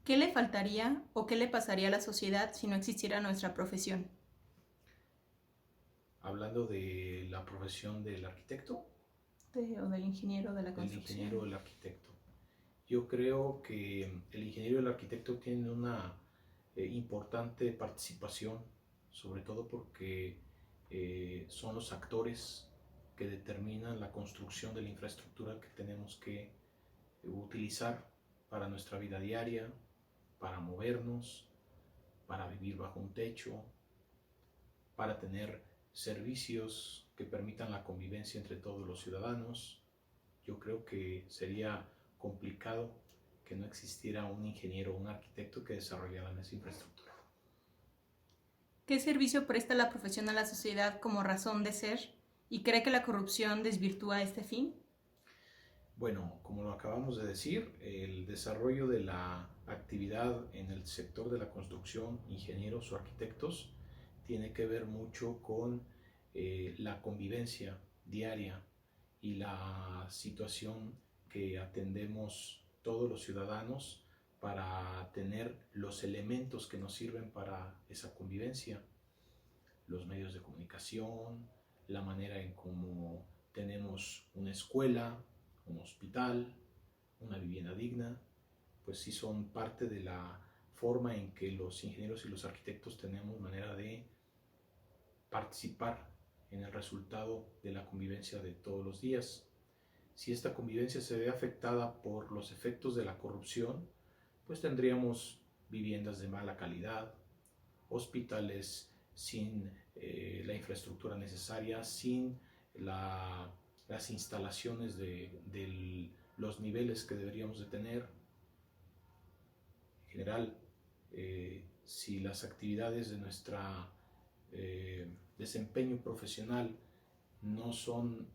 ¿Qué le faltaría o qué le pasaría a la sociedad si no existiera nuestra profesión? Hablando de la profesión del arquitecto, O del ingeniero de la del ingeniero o construcción. el arquitecto. Yo creo que el ingeniero y el arquitecto tienen una importante participación, sobre todo porque son los actores que determinan la construcción de la infraestructura que tenemos que utilizar para nuestra vida diaria, para movernos, para vivir bajo un techo, para tener servicios que permitan la convivencia entre todos los ciudadanos. Yo creo que sería complicado que no existiera un ingeniero o un arquitecto que desarrollara esa infraestructura. ¿Qué servicio presta la profesión a la sociedad como razón de ser? ¿Y cree que la corrupción desvirtúa este fin? Bueno, como lo acabamos de decir, el desarrollo de la actividad en el sector de la construcción, ingenieros o arquitectos, tiene que ver mucho con la convivencia diaria y la situación que atendemos todos los ciudadanos para tener los elementos que nos sirven para esa convivencia, los medios de comunicación, la manera en cómo tenemos una escuela, un hospital, una vivienda digna, pues sí son parte de la forma en que los ingenieros y los arquitectos tenemos manera de participar en el resultado de la convivencia de todos los días. Si esta convivencia se ve afectada por los efectos de la corrupción, pues tendríamos viviendas de mala calidad, hospitales sin la infraestructura necesaria, sin las instalaciones de los niveles que deberíamos de tener. En general, si las actividades de nuestro desempeño profesional no son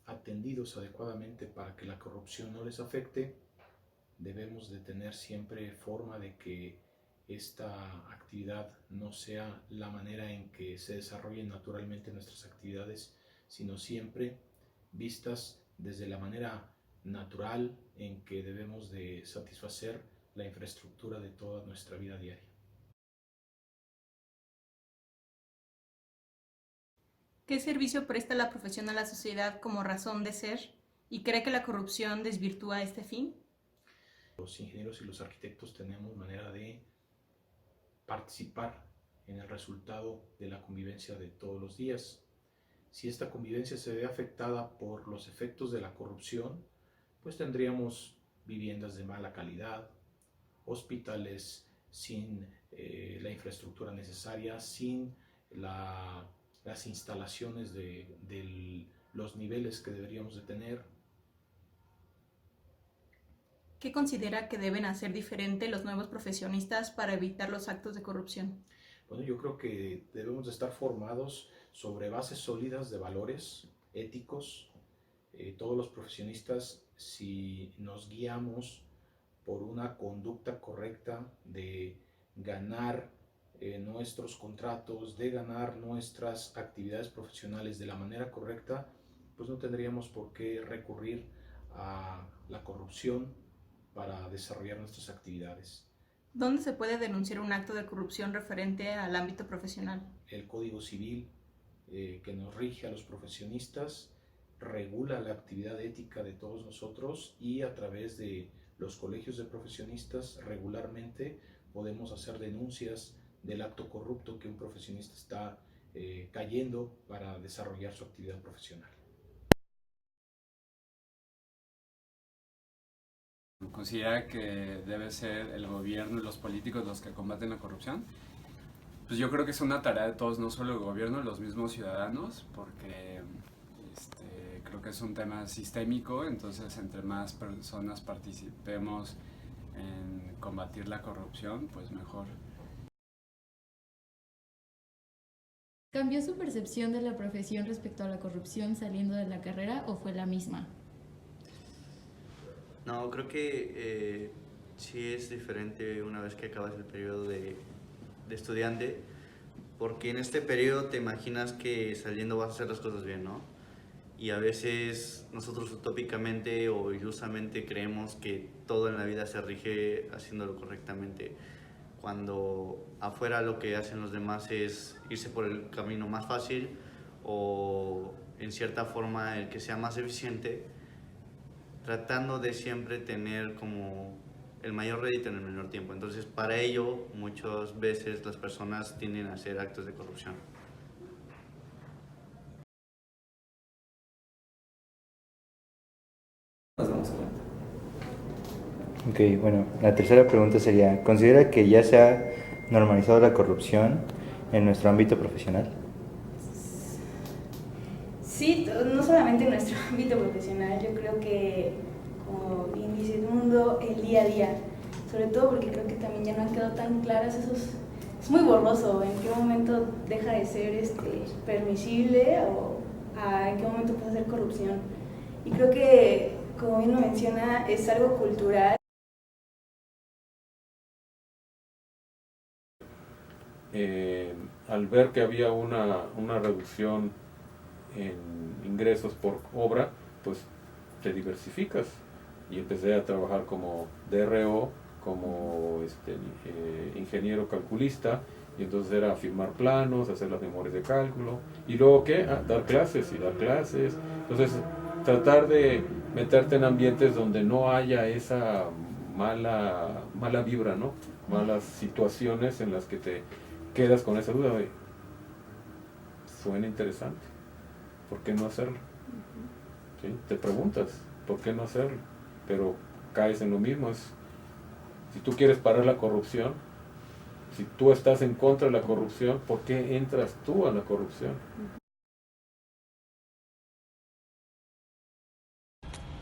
atendidos adecuadamente para que la corrupción no les afecte, debemos de tener siempre forma de que esta actividad no sea la manera en que se desarrollen naturalmente nuestras actividades, sino siempre vistas desde la manera natural en que debemos de satisfacer la infraestructura de toda nuestra vida diaria. ¿Qué servicio presta la profesión a la sociedad como razón de ser? ¿Y cree que la corrupción desvirtúa este fin? Los ingenieros y los arquitectos tenemos manera de participar en el resultado de la convivencia de todos los días. Si esta convivencia se ve afectada por los efectos de la corrupción, pues tendríamos viviendas de mala calidad, hospitales sin la infraestructura necesaria, sin las instalaciones de los niveles que deberíamos de tener. ¿Qué considera que deben hacer diferente los nuevos profesionistas para evitar los actos de corrupción? Bueno, yo creo que debemos de estar formados sobre bases sólidas de valores éticos. Todos los profesionistas, si nos guiamos por una conducta correcta de ganar nuestros contratos, de ganar nuestras actividades profesionales de la manera correcta, pues no tendríamos por qué recurrir a la corrupción para desarrollar nuestras actividades. ¿Dónde se puede denunciar un acto de corrupción referente al ámbito profesional? El Código Civil que nos rige a los profesionistas regula la actividad ética de todos nosotros y a través de los colegios de profesionistas regularmente podemos hacer denuncias del acto corrupto que un profesionista está cayendo para desarrollar su actividad profesional. ¿Considera que debe ser el gobierno y los políticos los que combaten la corrupción? Pues yo creo que es una tarea de todos, no solo el gobierno, los mismos ciudadanos, porque creo que es un tema sistémico, entonces entre más personas participemos en combatir la corrupción, pues mejor. ¿Cambió su percepción de la profesión respecto a la corrupción saliendo de la carrera o fue la misma? No, creo que sí es diferente una vez que acabas el periodo de estudiante, porque en este periodo te imaginas que saliendo vas a hacer las cosas bien, ¿no? y a veces nosotros utópicamente o ilusamente creemos que todo en la vida se rige haciéndolo correctamente, cuando afuera lo que hacen los demás es irse por el camino más fácil o en cierta forma el que sea más eficiente, tratando de siempre tener como el mayor rédito en el menor tiempo. Entonces, para ello, muchas veces las personas tienden a hacer actos de corrupción. Ok, bueno, la tercera pregunta sería, ¿considera que ya se ha normalizado la corrupción en nuestro ámbito profesional? Sí, no solamente en nuestro ámbito profesional, yo creo que, como bien dice Edmundo, el día a día, sobre todo porque creo que también ya no han quedado tan claras esos, es muy borroso en qué momento deja de ser permisible o en qué momento pasa a ser corrupción. Y creo que, como bien lo menciona, es algo cultural. Al ver que había una reducción en ingresos por obra, pues te diversificas y empecé a trabajar como DRO, como ingeniero calculista, y entonces era firmar planos, hacer las memorias de cálculo, y luego ¿qué? Dar clases y dar clases. Entonces tratar de meterte en ambientes donde no haya esa mala vibra, ¿no? Malas situaciones en las que te quedas con esa duda de, suena interesante, ¿por qué no hacerlo? ¿Sí? Te preguntas, ¿por qué no hacerlo? Pero caes en lo mismo, si tú quieres parar la corrupción, si tú estás en contra de la corrupción, ¿por qué entras tú a la corrupción?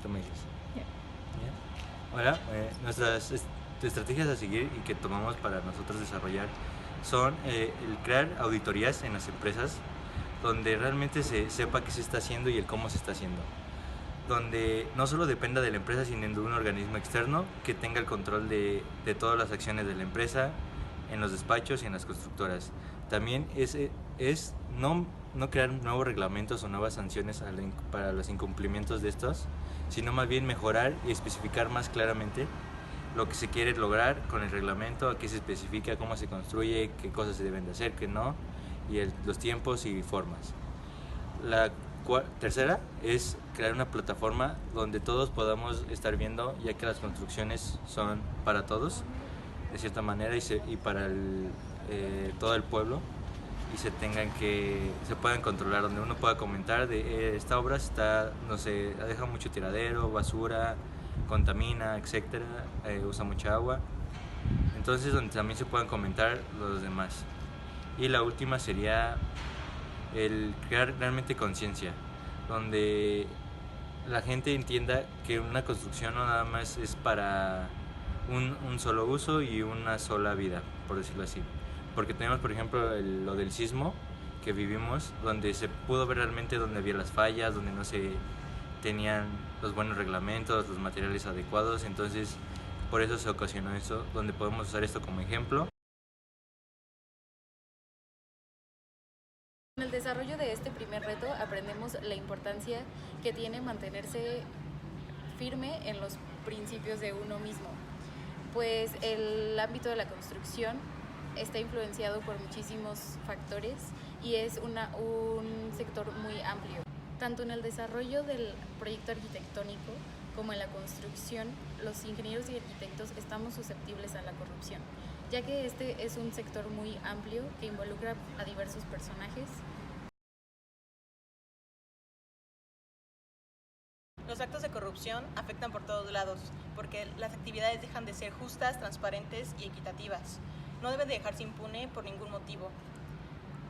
Tú me dices. Hola, nuestras estrategias a seguir y que tomamos para nosotros desarrollar son el crear auditorías en las empresas donde realmente se sepa qué se está haciendo y el cómo se está haciendo, donde no solo dependa de la empresa sino de un organismo externo que tenga el control de todas las acciones de la empresa en los despachos y en las constructoras. También es no crear nuevos reglamentos o nuevas sanciones para los incumplimientos de estos, sino más bien mejorar y especificar más claramente lo que se quiere lograr con el reglamento, a qué se especifica, cómo se construye, qué cosas se deben de hacer, qué no, y los tiempos y formas. La tercera es crear una plataforma donde todos podamos estar viendo, ya que las construcciones son para todos, de cierta manera, y para todo el pueblo, y se puedan controlar, donde uno pueda comentar de esta obra deja mucho tiradero, basura, contamina, etcétera, usa mucha agua. Entonces, donde también se puedan comentar los demás. Y la última sería el crear realmente conciencia, donde la gente entienda que una construcción no nada más es para un solo uso y una sola vida, por decirlo así. Porque tenemos, por ejemplo, lo del sismo que vivimos, donde se pudo ver realmente donde había las fallas, donde no se tenían los buenos reglamentos, los materiales adecuados. Entonces, por eso se ocasionó eso, donde podemos usar esto como ejemplo. En el desarrollo de este primer reto aprendemos la importancia que tiene mantenerse firme en los principios de uno mismo, pues el ámbito de la construcción está influenciado por muchísimos factores y es un sector muy amplio. Tanto en el desarrollo del proyecto arquitectónico como en la construcción, los ingenieros y arquitectos estamos susceptibles a la corrupción, ya que este es un sector muy amplio que involucra a diversos personajes. Los actos de corrupción afectan por todos lados, porque las actividades dejan de ser justas, transparentes y equitativas. No deben de dejarse impune por ningún motivo.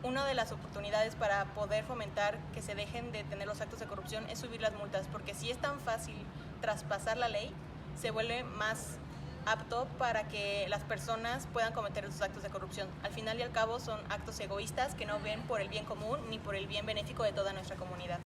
Una de las oportunidades para poder fomentar que se dejen de tener los actos de corrupción es subir las multas, porque si es tan fácil traspasar la ley, se vuelve más apto para que las personas puedan cometer esos actos de corrupción. Al final y al cabo son actos egoístas que no ven por el bien común ni por el bien benéfico de toda nuestra comunidad.